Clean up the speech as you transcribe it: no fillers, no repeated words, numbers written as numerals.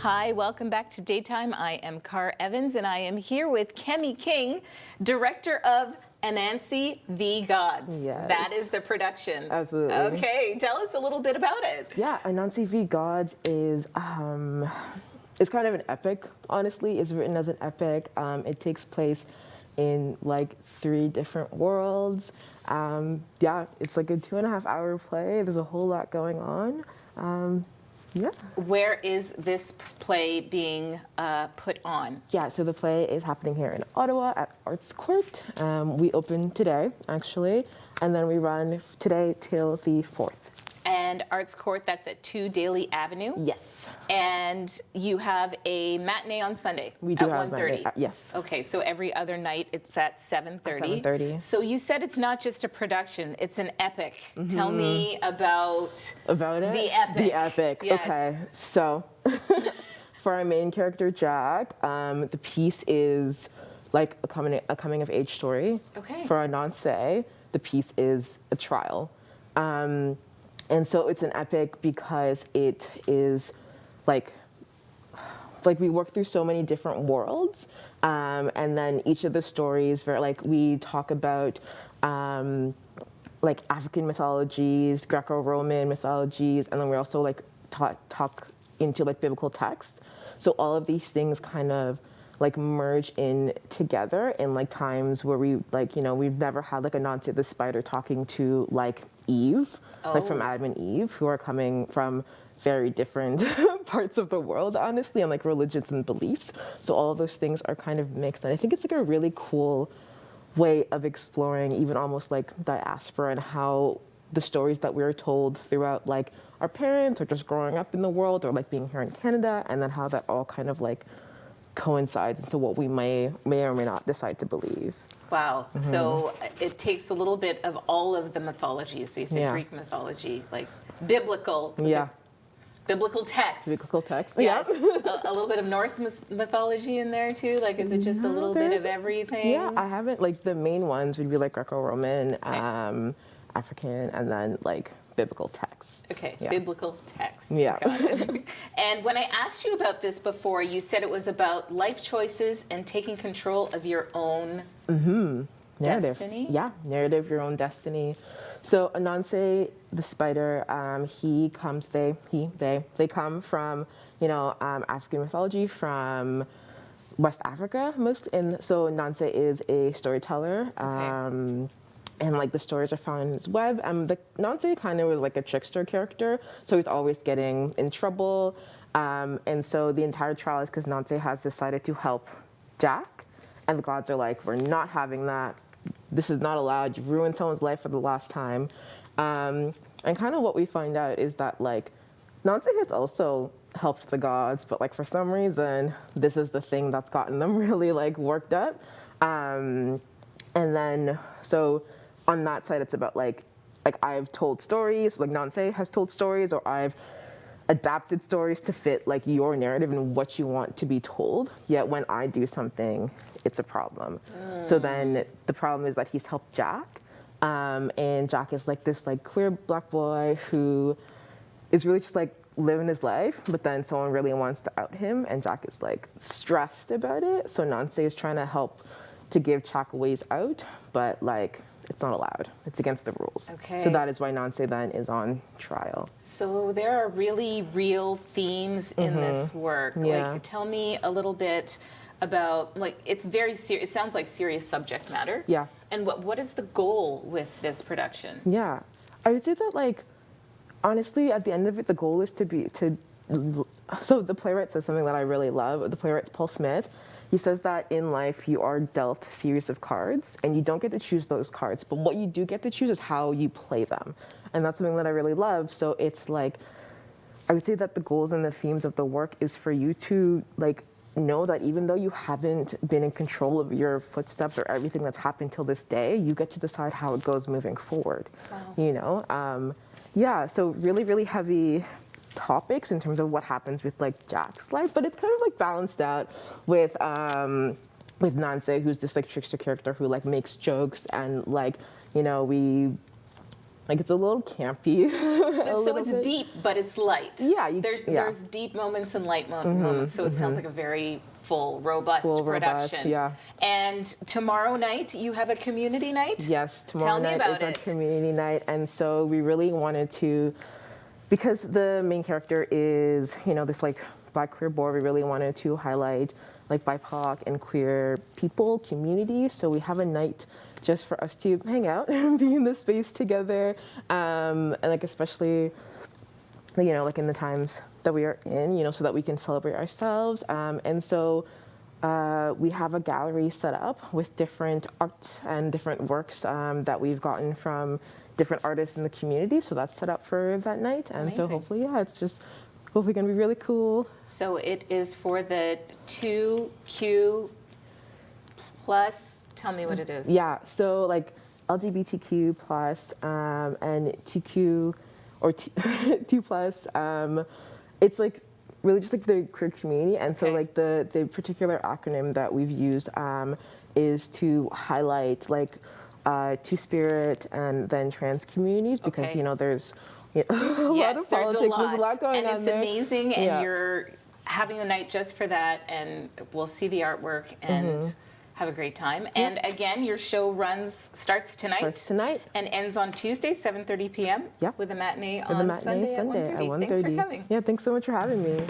Hi, welcome back to Daytime. I am Car Evans, and I am here with Kemi King, director of Anansi v. Gods. Yes. That is the production. Absolutely. Okay, tell us a little bit about it. Yeah, Anansi v. Gods is it's kind of an epic, honestly. It's written as an epic. It takes place in like 3 different worlds. Yeah, it's like a 2.5-hour play. There's a whole lot going on. Yeah. Where is this play being put on? Yeah, so the play is happening here in Ottawa at Arts Court. We open today, actually, and then we run today till the 4th. And Arts Court, that's at 2 Daly Avenue? Yes. And you have a matinee on Sunday We do at have 1:30? Yes. Okay, so every other night it's at 7:30. 7:30. So you said it's not just a production, it's an epic. Tell me about it? The epic. The epic. Yes. Okay. So for our main character, Jack, the piece is like a coming of age story. Okay. For Anansi, the piece is a trial. And so it's an epic because it is like we work through so many different worlds, and then each of the stories, we talk about like African mythologies, Greco-Roman mythologies, and then we also like talk into like biblical texts. So all of these things kind of like merge in together in like times where we we've never had like Anansi the spider talking to like Eve, like from Adam and Eve, who are coming from very different parts of the world, honestly, and like religions and beliefs. So all of those things are kind of mixed, and I think it's like a really cool way of exploring even almost like diaspora and how the stories that we were told throughout like our parents or just growing up in the world or like being here in Canada, and then how that all kind of like coincides into what we may or may not decide to believe. Wow. So it takes a little bit of all of the mythology. So you said Greek mythology, like biblical. Yeah. Biblical text. Biblical text. Yes. Yeah. a little bit of Norse mythology in there too. Like, is it just a little bit of everything? Yeah, I haven't like the main ones would be like Greco-Roman, African, and then like biblical text. Okay, yeah. Biblical text. Yeah. Got it. And when I asked you about this before, you said it was about life choices and taking control of your own narrative. destiny? Yeah, narrative, your own destiny. So Anansi the spider, they come from, African mythology, from West Africa most. And so Anansi is a storyteller. And like the stories are found in his web. Anansi kind of was like a trickster character, so he's always getting in trouble. And so the entire trial is because Anansi has decided to help Jack, and the gods are like, we're not having that. This is not allowed. You've ruined someone's life for the last time. And kind of what we find out is that like Anansi has also helped the gods, but like for some reason, this is the thing that's gotten them really like worked up. And then so on that side, it's about like I've told stories, like Anansi has told stories, or I've adapted stories to fit like your narrative and what you want to be told. Yet when I do something, it's a problem. So then the problem is that he's helped Jack, and Jack is like this like queer black boy who is really just like living his life, but then someone really wants to out him, and Jack is like stressed about it. So Anansi is trying to help to give Jack ways out, but like it's not allowed. It's against the rules. Okay. So that is why Anansi then is on trial. So there are really real themes in this work. Yeah. Like, tell me a little bit about, like, it's very serious. It sounds like serious subject matter. Yeah. And what is the goal with this production? Yeah, I would say that like, honestly, at the end of it, the goal is so the playwright says something that I really love. The playwright's Paul Smith. He says that in life, you are dealt a series of cards, and you don't get to choose those cards, but what you do get to choose is how you play them. And that's something that I really love. So it's like, I would say that the goals and the themes of the work is for you to like know that even though you haven't been in control of your footsteps or everything that's happened till this day, you get to decide how it goes moving forward. Wow. Yeah, so really, really heavy topics in terms of what happens with like Jack's life, but it's kind of like balanced out with Anansi, who's this like trickster character who like makes jokes, and like we Like it's a little campy. So it's deep, but it's light. Yeah, there's deep moments and light moments. So it sounds like a very full, robust production. Yeah. And tomorrow night you have a community night. Yes, tomorrow night is our community night, and so we really wanted to, because the main character is, you know, this like Black queer boy. We really wanted to highlight like BIPOC and queer people, community. So we have a night just for us to hang out and be in the space together, and like especially, you know, like in the times that we are in, you know, so that we can celebrate ourselves. And so we have a gallery set up with different art and different works that we've gotten from different artists in the community. So that's set up for that night. And Amazing. So hopefully, yeah, it's just hopefully going to be really cool. So it is for the 2Q plus. Tell me what it is. Yeah, so like LGBTQ plus and TQ or 2 plus, it's like really just like the queer community. And so like the particular acronym that we've used is to highlight like Two-Spirit and then trans communities, because you know there's a lot of politics, there's a lot going on there. And it's amazing, and you're having a night just for that, and we'll see the artwork and have a great time. And again, your show starts tonight. And ends on Tuesday, 7:30 p.m. with a matinee on Sunday at 1:30. Thanks for coming. Yeah, thanks so much for having me.